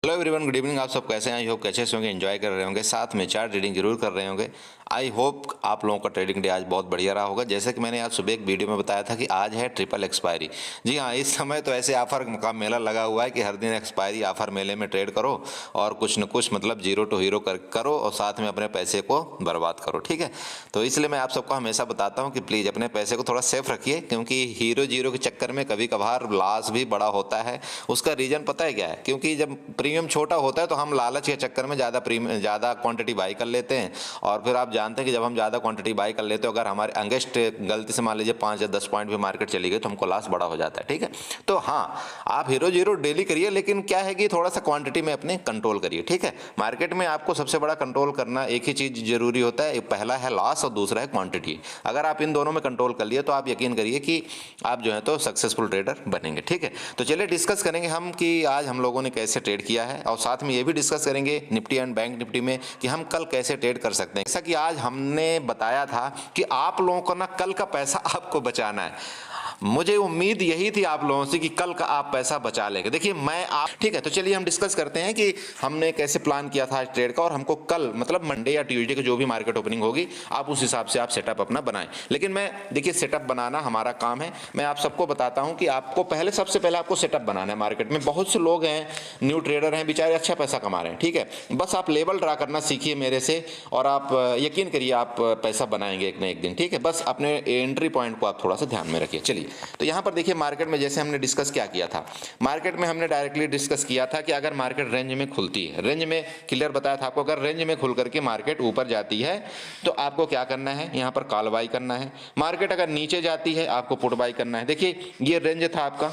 Hello everyone, good evening. आप सब कैसे हैं? आई होप कैसे होंगे, एंजॉय कर रहे होंगे, साथ में चार्ट ट्रेडिंग जरूर कर रहे होंगे। आई होप आप लोगों का ट्रेडिंग डे आज बहुत बढ़िया रहा होगा। जैसे कि मैंने आज सुबह एक वीडियो में बताया था कि आज है ट्रिपल एक्सपायरी। जी हाँ, इस समय तो ऐसे ऑफर का मेला लगा हुआ है कि हर दिन एक्सपायरी ऑफर मेले में ट्रेड करो और कुछ न कुछ मतलब जीरो टू हीरो करो और साथ में अपने पैसे को बर्बाद करो। ठीक है, तो इसलिए मैं आप सबको हमेशा बताता हूँ कि प्लीज़ अपने पैसे को थोड़ा सेफ रखिए, क्योंकि हीरो जीरो के चक्कर में कभी कभार लॉस भी बड़ा होता है। उसका रीज़न पता है क्या है? क्योंकि जब प्रीमियम छोटा होता है तो हम लालच के चक्कर में ज़्यादा क्वांटिटी बाई कर लेते हैं। और फिर आप जानते हैं कि जब हम ज़्यादा क्वांटिटी बाई कर लेते हो, अगर हमारे अगेंस्ट गलती से मान लीजिए 5 या 10 पॉइंट भी मार्केट चली गई तो हमको लॉस बड़ा हो जाता है। ठीक है, तो हाँ, आप हीरो जीरो डेली करिए, लेकिन क्या है कि थोड़ा सा क्वांटिटी में अपने कंट्रोल करिए। ठीक है, मार्केट में आपको सबसे बड़ा कंट्रोल करना एक ही चीज़ जरूरी होता है, पहला है लॉस और दूसरा है क्वांटिटी। अगर आप इन दोनों में कंट्रोल कर लिए तो आप यकीन करिए कि आप जो है तो सक्सेसफुल ट्रेडर बनेंगे। ठीक है, तो चलिए डिस्कस करेंगे हम कि आज हम लोगों ने कैसे ट्रेड किया है, और साथ में ये भी डिस्कस करेंगे निफ्टी एंड बैंक निफ्टी में कि हम कल कैसे ट्रेड कर सकते हैं। जैसा कि आज हमने बताया था कि आप लोगों को ना कल का पैसा आपको बचाना है। मुझे उम्मीद यही थी आप लोगों से कि कल का आप पैसा बचा लेंगे। देखिए मैं आप ठीक है, तो चलिए हम डिस्कस करते हैं कि हमने कैसे प्लान किया था ट्रेड का, और हमको कल मतलब मंडे या ट्यूसडे की जो भी मार्केट ओपनिंग होगी आप उस हिसाब से आप सेटअप अपना बनाएं। लेकिन मैं देखिए सेटअप बनाना हमारा काम है। मैं आप सबको बताता हूं कि आपको सबसे पहले आपको सेटअप बनाना है। मार्केट में बहुत से लोग हैं, न्यू ट्रेडर हैं, बेचारे अच्छा पैसा कमा रहे हैं। ठीक है, बस आप लेवल ड्रा करना सीखिए मेरे से, और आप यकीन करिए आप पैसा बनाएंगे एक न एक दिन। ठीक है, बस अपने एंट्री पॉइंट को आप थोड़ा सा ध्यान में रखिए। चलिए, तो यहाँ पर देखिए मार्केट में जैसे हमने डिस्कस क्या किया था, मार्केट में हमने डायरेक्टली डिस्कस किया था कि अगर मार्केट रेंज में खुलती है, रेंज में क्लियर बताया था आपको, अगर रेंज में खुल करके मार्केट ऊपर जाती है तो आपको क्या करना है, यहाँ पर कॉल बाई करना है। मार्केट अगर नीचे जाती है आपको पुट बाई करना है। देखिए ये रेंज था आपका,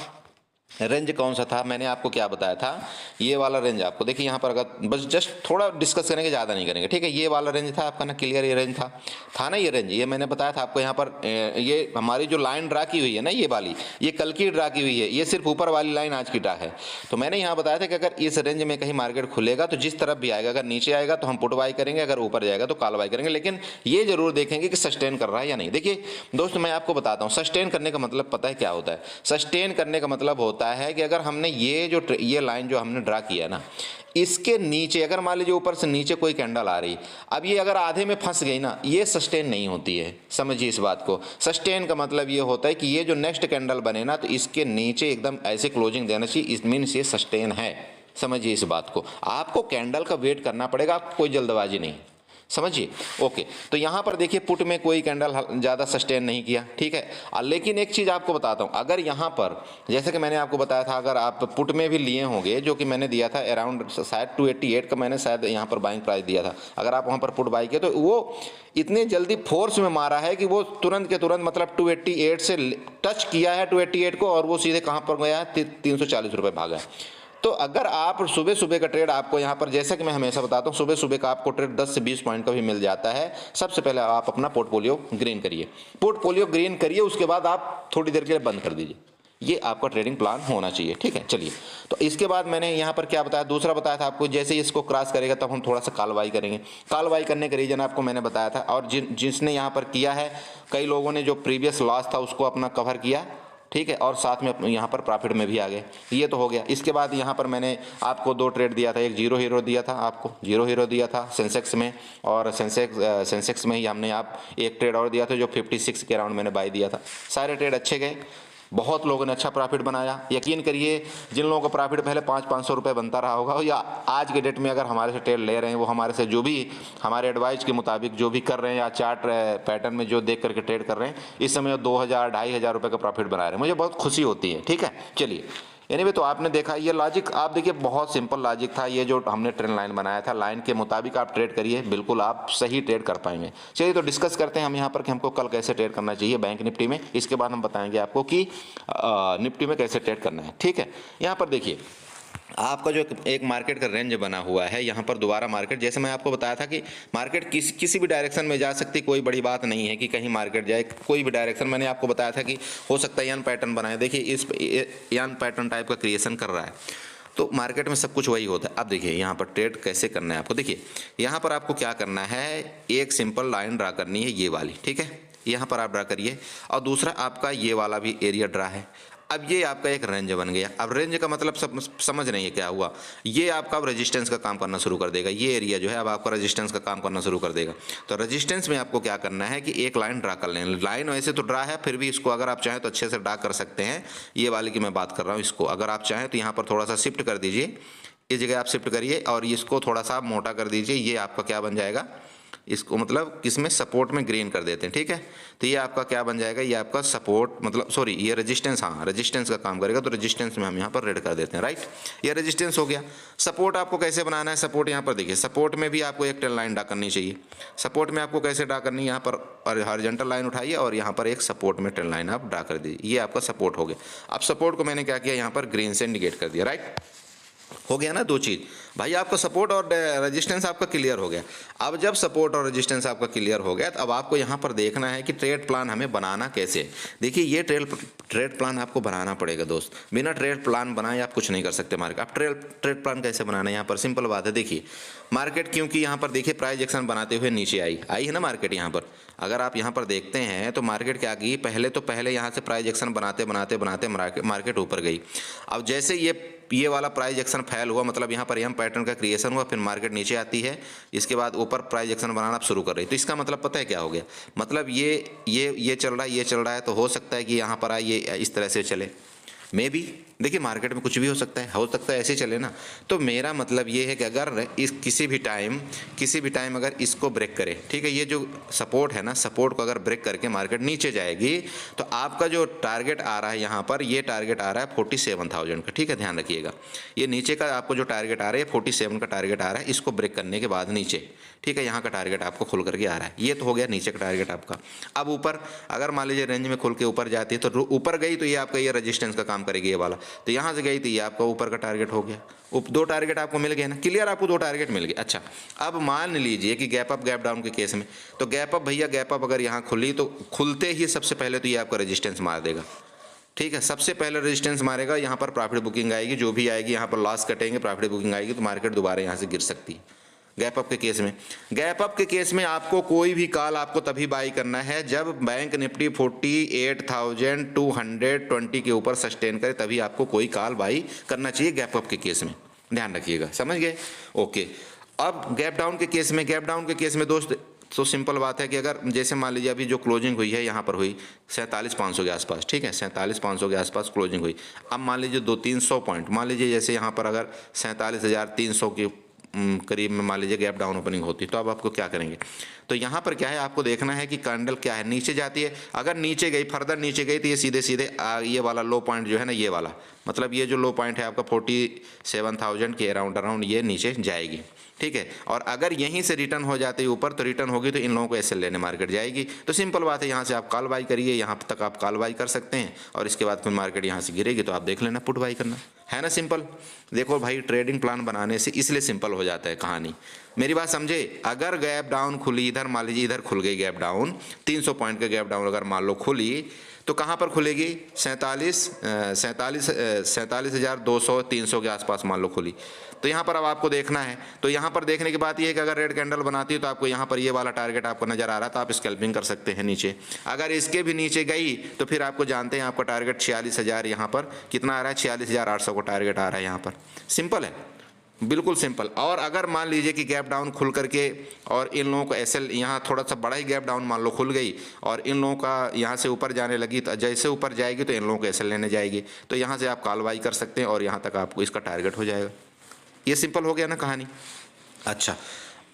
रेंज कौन सा था, मैंने आपको क्या बताया था, ये वाला रेंज आपको देखिए यहाँ पर, अगर बस जस्ट थोड़ा डिस्कस करेंगे, ज़्यादा नहीं करेंगे। ठीक है, ये वाला रेंज था आपका ना, क्लियर ये रेंज था ना, ये रेंज, ये मैंने बताया था आपको। यहाँ पर ये हमारी जो लाइन ड्रा की हुई है ना, ये वाली, ये कल की ड्रा की हुई है, ये सिर्फ ऊपर वाली लाइन आज की ड्रा है। तो मैंने यहाँ बताया था कि अगर इस रेंज में कहीं मार्केट खुलेगा तो जिस तरफ भी आएगा, अगर नीचे आएगा तो हम पुट बाई करेंगे, अगर ऊपर जाएगा तो कॉल बाई करेंगे, लेकिन ये जरूर देखेंगे कि सस्टेन कर रहा है या नहीं। देखिए दोस्तों, मैं आपको बताता हूँ सस्टेन करने का मतलब पता है क्या होता है। सस्टेन करने का मतलब होता है कि अगर हमने ये लाइन जो हमने ड्रा किया ना, इसके नीचे अगर मान लीजिए ऊपर से नीचे कोई कैंडल आ रही, अब ये अगर आधे में फंस गई ना, ये सस्टेन नहीं होती है। समझिए इस बात को, सस्टेन का मतलब ये होता है कि ये जो नेक्स्ट कैंडल बने ना, तो इसके नीचे एकदम ऐसे क्लोजिंग देना चाहिए, इट मीन्स ये सस्टेन है। समझिए इस बात को, आपको कैंडल का वेट करना पड़ेगा, आपको कोई जल्दबाजी नहीं। समझिए, ओके। तो यहाँ पर देखिए पुट में कोई कैंडल ज़्यादा सस्टेन नहीं किया। ठीक है, लेकिन एक चीज़ आपको बताता हूँ, अगर यहाँ पर जैसे कि मैंने आपको बताया था, अगर आप पुट में भी लिए होंगे, जो कि मैंने दिया था अराउंड शायद 288 का मैंने शायद यहाँ पर बाइंग प्राइस दिया था, अगर आप वहाँ पर पुट बाई किए तो वो इतनी जल्दी फोर्स में मारा है कि वो तुरंत के तुरंत मतलब 288 से टच किया है 288 को, और वो सीधे कहाँ पर गया है, 340 रुपये भागा है। तो अगर आप सुबह सुबह का ट्रेड आपको यहाँ पर, जैसा कि मैं हमेशा बताता हूँ, सुबह सुबह का आपको ट्रेड 10 से 20 पॉइंट का भी मिल जाता है। सबसे पहले आप अपना पोर्टफोलियो ग्रीन करिए, पोर्टफोलियो ग्रीन करिए, उसके बाद आप थोड़ी देर के लिए बंद कर दीजिए। ये आपका ट्रेडिंग प्लान होना चाहिए। ठीक है, चलिए, तो इसके बाद मैंने यहाँ पर क्या बताया, दूसरा बताया था आपको, जैसे ही इसको क्रॉस करेगा तब हम थोड़ा सा कॉल बाई करेंगे। कॉल बाई करने का रीजन आपको मैंने बताया था, और जिसने यहाँ पर किया है, कई लोगों ने जो प्रीवियस लॉस था उसको अपना कवर किया। ठीक है, और साथ में यहाँ पर प्रॉफिट में भी आ गए। ये तो हो गया। इसके बाद यहाँ पर मैंने आपको 2 ट्रेड दिया था, एक जीरो हीरो दिया था, आपको जीरो हीरो दिया था सेंसेक्स में, और सेंसेक्स में ही हमने आप एक ट्रेड और दिया था जो 56 के अराउंड मैंने बाई दिया था। सारे ट्रेड अच्छे गए, बहुत लोगों ने अच्छा प्रॉफिट बनाया। यकीन करिए जिन लोगों का प्रॉफिट पहले 500-500 रुपये बनता रहा होगा, या आज के डेट में अगर हमारे से ट्रेड ले रहे हैं, वो हमारे से जो भी हमारे एडवाइस के मुताबिक जो भी कर रहे हैं, या चार्ट पैटर्न में जो देख करके ट्रेड कर रहे हैं, इस समय 2000-2500 रुपये का प्रॉफिट बना रहे हैं, मुझे बहुत खुशी होती है। ठीक है, चलिए, एनीवे तो आपने देखा ये लॉजिक, आप देखिए बहुत सिंपल लॉजिक था ये जो हमने ट्रेंड लाइन बनाया था, लाइन के मुताबिक आप ट्रेड करिए, बिल्कुल आप सही ट्रेड कर पाएंगे। चलिए तो डिस्कस करते हैं हम यहाँ पर कि हमको कल कैसे ट्रेड करना चाहिए बैंक निफ्टी में। इसके बाद हम बताएंगे आपको कि निफ्टी में कैसे ट्रेड करना है। ठीक है, यहाँ पर देखिए आपका जो एक मार्केट का रेंज बना हुआ है, यहाँ पर दोबारा मार्केट, जैसे मैं आपको बताया था कि मार्केट किसी भी डायरेक्शन में जा सकती, कोई बड़ी बात नहीं है कि कहीं मार्केट जाए कोई भी डायरेक्शन। मैंने आपको बताया था कि हो सकता है यन पैटर्न बनाए, देखिए इस यन पैटर्न टाइप का क्रिएशन कर रहा है, तो मार्केट में सब कुछ वही होता है। अब देखिए यहाँ पर ट्रेड कैसे करना है आपको, देखिए यहाँ पर आपको क्या करना है, एक सिंपल लाइन ड्रा करनी है, ये वाली। ठीक है, यहाँ पर आप ड्रा करिए, और दूसरा आपका ये वाला भी एरिया ड्रा है। अब ये आपका एक रेंज बन गया। अब रेंज का मतलब समझ नहीं है क्या हुआ, ये आपका अब रेजिस्टेंस का काम करना शुरू कर देगा। ये एरिया जो है अब आपका रेजिस्टेंस का काम करना शुरू कर देगा। तो रेजिस्टेंस में आपको क्या करना है कि एक लाइन ड्रा कर लें। लाइन वैसे तो ड्रा है, फिर भी इसको अगर आप चाहें तो अच्छे से ड्रा कर सकते हैं। ये वाले की मैं बात कर रहा हूँ, इसको अगर आप चाहें तो यहाँ पर थोड़ा सा शिफ्ट कर दीजिए, इस जगह आप शिफ्ट करिए और इसको थोड़ा सा मोटा कर दीजिए। ये आपका क्या बन जाएगा, इसको मतलब किसमें सपोर्ट में ग्रीन कर देते हैं, ठीक है। तो ये आपका क्या बन जाएगा, ये आपका सपोर्ट मतलब सॉरी ये रेजिस्टेंस, हाँ रेजिस्टेंस का काम करेगा। तो रेजिस्टेंस में हम यहाँ पर रेड कर देते हैं, राइट। ये रेजिस्टेंस हो गया। सपोर्ट आपको कैसे बनाना है, सपोर्ट यहाँ पर देखिए, सपोर्ट में भी आपको एक टेन लाइन ड्रा करनी चाहिए। सपोर्ट में आपको कैसे ड्रा करनी है, यहाँ पर हॉरिजॉन्टल लाइन उठाइए और यहाँ पर एक सपोर्ट में टेन लाइन आप ड्रा कर दीजिए। ये आपका सपोर्ट हो गया। अब सपोर्ट को मैंने क्या किया, यहाँ पर ग्रीन से इंडिकेट कर दिया, राइट। हो गया ना दो चीज़ भाई, आपका सपोर्ट और रेजिस्टेंस आपका क्लियर हो गया। अब जब सपोर्ट और रेजिस्टेंस आपका क्लियर हो गया तो अब आपको यहाँ पर देखना है कि ट्रेड प्लान हमें बनाना कैसे है। देखिए ये ट्रेड प्लान आपको बनाना पड़ेगा दोस्त, बिना ट्रेड प्लान बनाए आप कुछ नहीं कर सकते मार्केट। आप ट्रेड प्लान कैसे बनाना है, यहाँ पर सिंपल बात है। देखिए मार्केट क्योंकि यहाँ पर देखिए प्राइस एक्शन बनाते हुए नीचे आई है ना मार्केट। यहाँ पर अगर आप यहाँ पर देखते हैं तो मार्केट क्या की, पहले यहाँ से प्राइस एक्शन बनाते मार्केट ऊपर गई। अब जैसे ये वाला प्राइस एक्शन फेल हुआ, मतलब यहाँ पर एम पैटर्न का क्रिएशन हुआ, फिर मार्केट नीचे आती है, इसके बाद ऊपर प्राइस एक्शन बनाना शुरू कर रही है। तो इसका मतलब पता है क्या हो गया, मतलब ये चल रहा है तो हो सकता है कि यहाँ पर ये इस तरह से चले, मे बी। देखिए मार्केट में कुछ भी हो सकता है ऐसे चले ना। तो मेरा मतलब ये है कि अगर इस किसी भी टाइम अगर इसको ब्रेक करे, ठीक है, ये जो सपोर्ट है ना, सपोर्ट को अगर ब्रेक करके मार्केट नीचे जाएगी तो आपका जो टारगेट आ रहा है यहाँ पर, ये टारगेट आ रहा है 47,000 का, ठीक है, ध्यान रखिएगा। ये नीचे का आपको जो टारगेट आ रहा है 47 का टारगेट आ रहा है, इसको ब्रेक करने के बाद नीचे, ठीक है, यहाँ का टारगेट आपको खुल करके आ रहा है। ये तो हो गया नीचे का टारगेट आपका। अब ऊपर अगर मान लीजिए रेंज में खुल के ऊपर जाती है तो ऊपर गई तो ये आपका ये रेजिस्टेंस का काम करेगी ये वाला। तो यहाँ से गई तो ये आपका ऊपर का टारगेट हो गया। दो टारगेट आपको मिल गए ना, क्लियर, आपको दो टारगेट मिल गए। अच्छा अब मान लीजिए कि गैप अप गैप डाउन के केस में, तो गैप अप भैया गैप अप अगर यहाँ खुली तो खुलते ही सबसे पहले तो ये आपका रेजिस्टेंस मार देगा, ठीक है, सबसे पहले रेजिस्टेंस मारेगा। यहाँ पर प्रॉफिट बुकिंग आएगी, जो भी आएगी यहाँ पर लॉस कटेंगे, प्रॉफिट बुकिंग आएगी तो मार्केट दोबारा यहाँ से गिर सकती है। गैप अप के केस में आपको कोई भी कॉल आपको तभी बाई करना है जब बैंक निफ्टी 48,220 के ऊपर सस्टेन करे, तभी आपको कोई कॉल बाई करना चाहिए गैप अप के केस में, ध्यान रखिएगा, समझ गए। ओके, अब गैप डाउन के केस में दोस्त तो सिंपल बात है कि अगर जैसे मान लीजिए अभी जो क्लोजिंग हुई है यहाँ पर हुई 47,500 के आसपास, ठीक है, 47,500 के आसपास क्लोजिंग हुई। अब मान लीजिए 200-300 पॉइंट, मान लीजिए जैसे यहाँ पर अगर 47,300 की करीब में मान लीजिए गैप डाउन ओपनिंग होती, तो अब आपको क्या करेंगे, तो यहाँ पर क्या है, आपको देखना है कि कैंडल क्या है, नीचे जाती है। अगर नीचे गई, फर्दर नीचे गई तो ये सीधे ये वाला लो पॉइंट जो है ना, ये वाला मतलब ये जो लो पॉइंट है आपका 47,000 के अराउंड ये नीचे जाएगी, ठीक है। और अगर यहीं से रिटर्न हो जाते हैं ऊपर, तो रिटर्न होगी तो इन लोगों को ऐसे लेने मार्केट जाएगी। तो सिंपल बात है, यहाँ से आप कॉल बाई करिए, यहाँ तक आप कॉल बाई कर सकते हैं और इसके बाद फिर मार्केट यहाँ से गिरेगी तो आप देख लेना पुट बाई करना है ना, सिंपल। देखो भाई ट्रेडिंग प्लान बनाने से इसलिए सिंपल हो जाता है कहानी, मेरी बात समझे। अगर गैप डाउन खुली इधर, मान लीजिए इधर खुल गई गैप डाउन, 300 पॉइंट का गैप डाउन अगर मान लो खुली, तो कहाँ पर खुलेगी, 47,200-300 के आसपास मान लो खुली। तो यहाँ पर अब आपको देखना है, तो यहाँ पर देखने की बात ये है कि अगर रेड कैंडल बनाती है तो आपको यहाँ पर ये वाला टारगेट आपको नजर आ रहा है, तो आप स्कैल्पिंग कर सकते हैं नीचे। अगर इसके भी नीचे गई तो फिर आपको जानते हैं आपका टारगेट 46,000 यहाँ पर कितना आ रहा है, 46,800 को टारगेट आ रहा है यहाँ पर, सिंपल है, बिल्कुल सिंपल। और अगर मान लीजिए कि गैप डाउन खुल करके और इन लोगों को एसएल यहाँ थोड़ा सा बड़ा ही गैप डाउन मान लो खुल गई और इन लोगों का यहाँ से ऊपर जाने लगी, तो जैसे ऊपर जाएगी तो इन लोगों को एसएल लेने जाएगी, तो यहाँ से आप कॉल बाई कर सकते हैं और यहाँ तक आपको इसका टारगेट हो जाएगा। ये सिंपल हो गया ना कहानी। अच्छा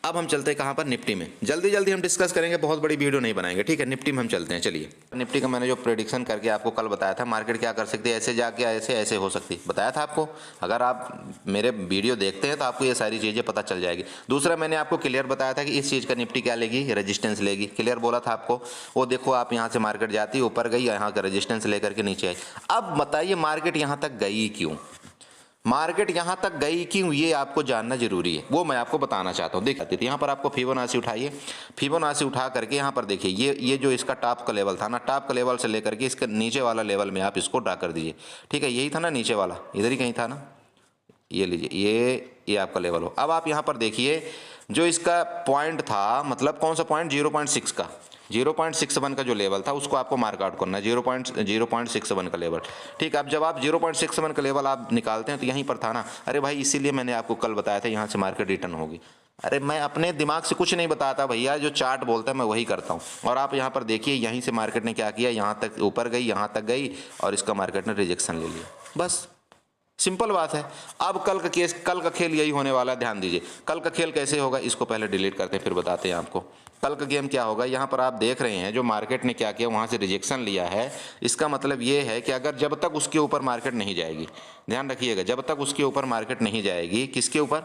अब हम चलते हैं कहाँ पर, निफ्टी में। जल्दी हम डिस्कस करेंगे, बहुत बड़ी वीडियो नहीं बनाएंगे, ठीक है। निफ्टी में हम चलते हैं, चलिए। निफ्टी का मैंने जो प्रेडिक्शन करके आपको कल बताया था, मार्केट क्या कर सकती है, ऐसे जाके ऐसे हो सकती, बताया था आपको। अगर आप मेरे वीडियो देखते हैं तो आपको ये सारी चीज़ें पता चल जाएगी। दूसरा मैंने आपको क्लियर बताया था कि इस चीज़ का निफ्टी क्या लेगी, रेजिस्टेंस लेगी, क्लियर बोला था आपको। वो देखो आप यहाँ से मार्केट जाती, ऊपर गई, यहाँ का रेजिस्टेंस लेकर के नीचे आई। अब बताइए मार्केट यहाँ तक गई क्यों, मार्केट यहाँ तक गई क्यों, ये आपको जानना जरूरी है, वो मैं आपको बताना चाहता हूँ। देखते थे यहाँ पर आपको फिबोनाची उठाइए, फिबोनाची उठा करके यहाँ पर देखिए ये जो इसका टॉप का लेवल था ना, टॉप का लेवल से लेकर के इसका नीचे वाला लेवल में आप इसको ड्रा कर दीजिए, ठीक है। यही था ना नीचे वाला, इधर ही कहीं था ना, ये लीजिए, ये आपका लेवल हो। अब आप यहाँ पर देखिए जो इसका पॉइंट था, मतलब कौन सा पॉइंट, 0.6 का, 0.61 का जो लेवल था उसको आपको मार्क आउट करना है, 0.61 का लेवल। ठीक है, अब जब आप 0.61 का लेवल आप निकालते हैं तो यहीं पर था ना। अरे भाई इसीलिए मैंने आपको कल बताया था यहाँ से मार्केट रिटर्न होगी। अरे मैं अपने दिमाग से कुछ नहीं बताता भैया, जो चार्ट बोलता है मैं वही करता हूँ। और आप यहाँ पर देखिए यहीं से मार्केट ने क्या किया, यहाँ तक ऊपर गई, यहाँ तक गई और इसका मार्केट ने रिजेक्शन ले लिया, बस सिंपल बात है। अब कल का केस, कल का खेल यही होने वाला है, ध्यान दीजिए। कल का खेल कैसे होगा इसको पहले डिलीट करते हैं फिर बताते हैं आपको। कल का गेम क्या होगा, यहाँ पर आप देख रहे हैं जो मार्केट ने क्या किया, वहाँ से रिजेक्शन लिया है। इसका मतलब ये है कि अगर जब तक उसके ऊपर मार्केट नहीं जाएगी, ध्यान रखिएगा, जब तक उसके ऊपर मार्केट नहीं जाएगी, किसके ऊपर,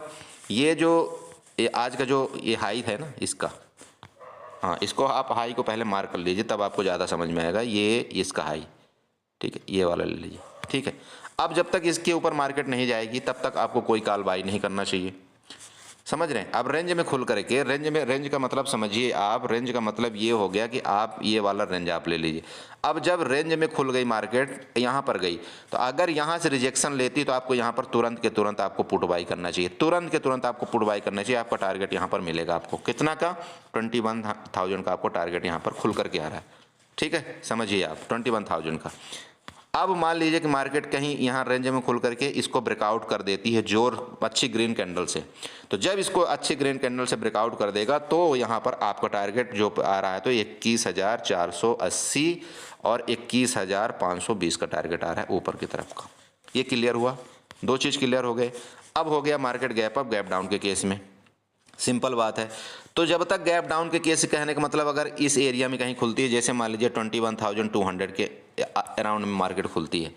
ये जो ये आज का जो ये हाई है ना इसका, हाँ इसको आप हाई को पहले मार्क कर लीजिए तब आपको ज़्यादा समझ में आएगा। ये इसका हाई, ठीक है, ये वाला ले लीजिए, ठीक है। अब जब तक इसके ऊपर मार्केट नहीं जाएगी तब तक आपको कोई कॉल बाई नहीं करना चाहिए, समझ रहे हैं। अब रेंज में खुल करके, रेंज का मतलब समझिए आप, रेंज का मतलब ये हो गया कि आप ये वाला रेंज आप ले लीजिए। अब जब रेंज में खुल गई मार्केट, यहाँ पर गई, तो अगर यहाँ से रिजेक्शन लेती तो आपको यहाँ पर तुरंत के तुरंत आपको पुट बाई करना चाहिए, तुरंत के तुरंत आपको पुट बाई करना चाहिए। आपका टारगेट यहाँ पर मिलेगा आपको कितना का, 21,000 का आपको टारगेट यहाँ पर खुल करके आ रहा है, ठीक है, समझिए आप 21,000 का। अब मान लीजिए कि मार्केट कहीं यहाँ रेंज में खुल करके इसको ब्रेकआउट कर देती है जोर अच्छी ग्रीन कैंडल से, तो जब इसको अच्छी ग्रीन कैंडल से ब्रेकआउट कर देगा तो यहाँ पर आपका टारगेट जो आ रहा है तो 21,480 और 21,520 का टारगेट आ रहा है ऊपर की तरफ का। ये क्लियर हुआ, दो चीज़ क्लियर हो गए। अब हो गया market gap up gap down के केस में, सिंपल बात है। तो जब तक गैप डाउन के केस कहने का मतलब अगर इस एरिया में कहीं खुलती है, जैसे मान लीजिए 21,200 के अराउंड में मार्केट खुलती है,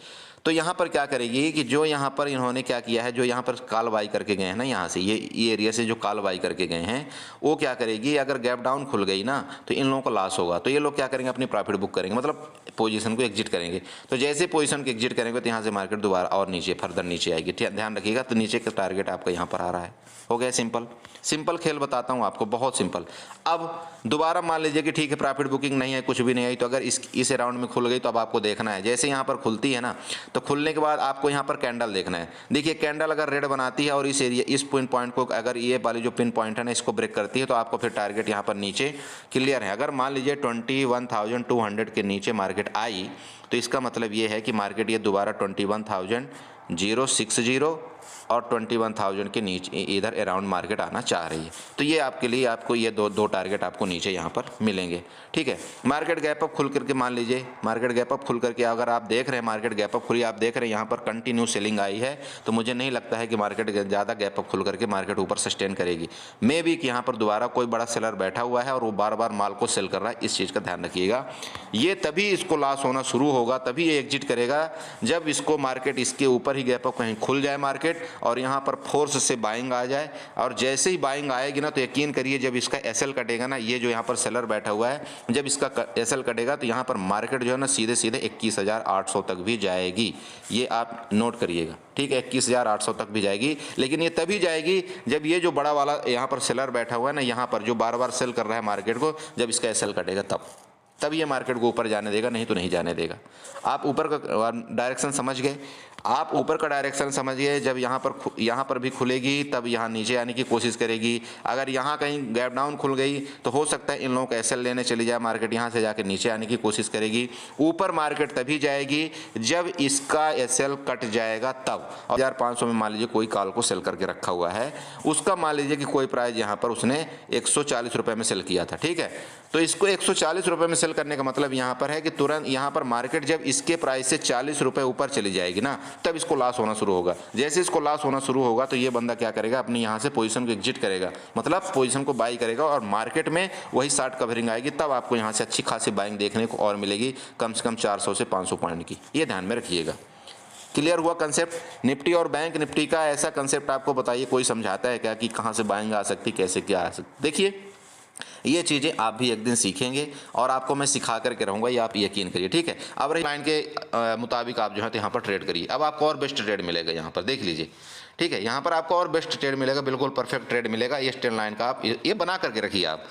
तो यहाँ पर क्या करेगी कि जो यहाँ पर इन्होंने क्या किया है, जो यहाँ पर कॉल बाई करके गए हैं ना, यहाँ से ये एरिया से जो कॉल बाई करके गए हैं, वो क्या करेगी, अगर गैप डाउन खुल गई ना तो इन लोगों को लॉस होगा, तो ये लोग क्या करेंगे, अपनी प्रॉफिट बुक करेंगे, मतलब पोजीशन को एग्जिट करेंगे। तो जैसे पोजीशन को एग्जिट करेंगे तो यहाँ से मार्केट दोबारा और नीचे फर्दर नीचे आएगी, ध्यान रखिएगा। तो नीचे का टारगेट आपका यहाँ पर आ रहा है, हो गया सिंपल। सिंपल खेल बताता हूँ आपको, बहुत सिंपल। अब दोबारा मान लीजिए कि ठीक है प्रॉफिट बुकिंग नहीं है, कुछ भी नहीं आई, तो अगर इस राउंड में खुल गई तो अब आपको देखना है, जैसे यहाँ पर खुलती है ना, तो खुलने के बाद आपको यहाँ पर कैंडल देखना है। देखिए कैंडल अगर रेड बनाती है और इस एरिया, इस पिन पॉइंट को, अगर ये वाली जो पिन पॉइंट है ना इसको ब्रेक करती है, तो आपको फिर टारगेट यहाँ पर नीचे क्लियर है। अगर मान लीजिए 21,200 के नीचे मार्केट आई तो इसका मतलब ये है कि मार्केट ये दोबारा 21,060 और 21,000 के नीचे इधर अराउंड मार्केट आना चाह रही है। तो ये आपके लिए, आपको ये दो टारगेट आपको नीचे यहाँ पर मिलेंगे, ठीक है। मार्केट गैप अप खुल करके, मान लीजिए मार्केट गैप अप खुल करके अगर आप देख रहे हैं मार्केट गैप अप खुली, आप देख रहे हैं यहाँ पर कंटिन्यू सेलिंग आई है, तो मुझे नहीं लगता है कि मार्केट ज़्यादा गैप अप खुल करके मार्केट ऊपर सस्टेन करेगी। मे बी कि यहाँ पर दोबारा कोई बड़ा सेलर बैठा हुआ है और वो बार बार माल को सेल कर रहा है, इस चीज़ का ध्यान रखिएगा। ये तभी इसको लॉस होना शुरू होगा, तभी ये एग्जिट करेगा जब इसको मार्केट इसके ऊपर ही गैप अप कहीं खुल जाए मार्केट और यहाँ पर फोर्स से बाइंग आ जाए। और जैसे ही बाइंग आएगी ना तो यकीन करिए जब इसका एसएल कटेगा ना, ये जो यहाँ पर सेलर बैठा हुआ है, जब इसका एसएल कटेगा तो यहाँ पर मार्केट जो है ना सीधे सीधे 21,800 तक भी जाएगी। ये आप नोट करिएगा, ठीक है, 21,800 तक भी जाएगी। लेकिन ये तभी जाएगी जब ये जो बड़ा वाला यहाँ पर सेलर बैठा हुआ है ना, यहाँ पर जो बार बार सेल कर रहा है मार्केट को, जब इसका एसएल कटेगा तब ये मार्केट को ऊपर जाने देगा, नहीं तो नहीं जाने देगा। आप ऊपर का डायरेक्शन समझ गए, आप ऊपर का डायरेक्शन समझ गए। जब यहाँ पर भी खुलेगी तब यहाँ नीचे आने की कोशिश करेगी। अगर यहाँ कहीं गैप डाउन खुल गई तो हो सकता है इन लोगों को एसएल लेने चली जाए मार्केट, यहाँ से जाकर नीचे आने की कोशिश करेगी। ऊपर मार्केट तभी जाएगी जब इसका एसएल कट जाएगा तब। 1,500 में मान लीजिए कोई कॉल को सेल करके रखा हुआ है, उसका मान लीजिए कि कोई प्राइस यहाँ पर उसने 140 रुपये में सेल किया था, ठीक है। तो इसको 140 रुपये में सेल करने का मतलब यहाँ पर है कि तुरंत यहाँ पर मार्केट जब इसके प्राइस से 40 रुपये ऊपर चली जाएगी ना, तब इसको लॉस होना शुरू होगा। जैसे इसको लॉस होना शुरू होगा तो ये बंदा क्या करेगा, अपनी यहाँ से पोजीशन को एग्जिट करेगा, मतलब पोजीशन को बाई करेगा और मार्केट में वही शॉर्ट कवरिंग आएगी। तब आपको यहाँ से अच्छी खासी बाइंग देखने को और मिलेगी, कम से कम 400 से 500 पॉइंट की। ये ध्यान में रखिएगा। क्लियर हुआ कंसेप्ट। निफ्टी और बैंक निफ्टी का ऐसा कंसेप्ट आपको बताइए, कोई समझाता है क्या कि कहाँ से बाइंग आ सकती, कैसे क्या आ सकती। देखिए ये चीज़ें आप भी एक दिन सीखेंगे और आपको मैं सिखा करके रहूँगा, ये आप यकीन करिए, ठीक है। अब रही लाइन के मुताबिक आप जो है तो यहाँ पर ट्रेड करिए। अब आपको और बेस्ट ट्रेड मिलेगा, यहाँ पर देख लीजिए, ठीक है। यहाँ पर आपको और बेस्ट ट्रेड मिलेगा, बिल्कुल परफेक्ट ट्रेड मिलेगा। ये स्ट्रेट लाइन का आप ये बना करके रखिए। आप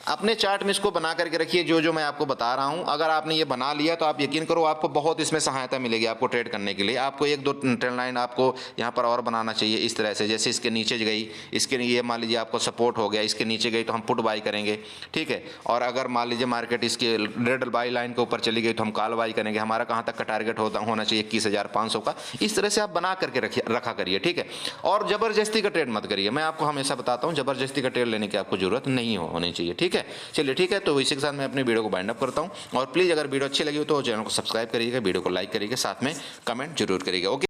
अपने चार्ट में इसको बना करके रखिए, जो जो मैं आपको बता रहा हूं। अगर आपने ये बना लिया तो आप यकीन करो आपको बहुत इसमें सहायता मिलेगी आपको ट्रेड करने के लिए। आपको एक दो ट्रेंड लाइन आपको यहाँ पर और बनाना चाहिए इस तरह से, जैसे इसके नीचे गई, इसके ये मान लीजिए आपको सपोर्ट हो गया, इसके नीचे गई तो हम पुट बाई करेंगे, ठीक है। और अगर मान लीजिए मार्केट इसके रेड बाई लाइन के ऊपर चली गई तो हम कॉल बाई करेंगे। हमारा कहाँ तक का टारगेट होना चाहिए 21,500 का। इस तरह से आप बना करके रखा करिए, ठीक है। और जबरदस्ती का ट्रेड मत करिए, मैं आपको हमेशा बताता हूँ जबरदस्ती का ट्रेड लेने की आपको जरूरत नहीं होनी चाहिए, ठीक है। चलिए ठीक है, तो इसी के साथ मैं अपनी वीडियो को बाइंड अप करता हूँ। और प्लीज़ अगर वीडियो अच्छी लगी हो तो चैनल को सब्सक्राइब करिएगा, वीडियो को लाइक करिएगा, साथ में कमेंट जरूर करिएगा। ओके।